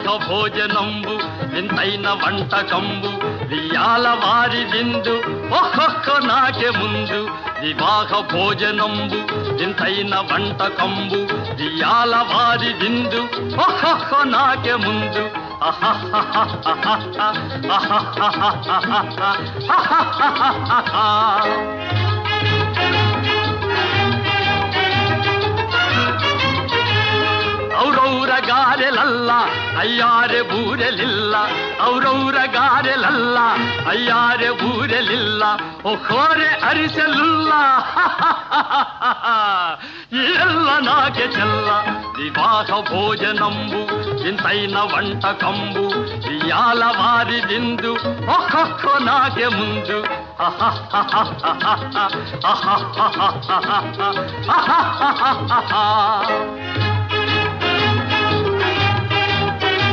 వివాహ భోజనంబు వింతైన వంటకంబు వియాల వారి విందు ఒక్కొక్క నాకే ముందు వివాహ భోజనంబు వింతైన వంటకంబు వియాల వారి విందు ఒక్కొక్క నాకే ముందు ಔರೌರ ಗಾರೆಲಲ್ಲ ಅಯ್ಯಾರೆ ಬೂರೆಲಿಲ್ಲ ಔರೌರ ಗಾರೆಲಲ್ಲ ಅಯ್ಯಾರೆ ಬೂರೆಲಿಲ್ಲ ಒಕ್ಕೋರೆ ಅರಿಸಲಿಲ್ಲ ಎಲ್ಲ ನಾಗೆ ಚೆಲ್ಲ ವಿವಾಹ ಭೋಜನಂಬು ಇಂತೈನ వంటకంబు ఇయాల వారి విందు ఒక్కొక్క నాకే ముందు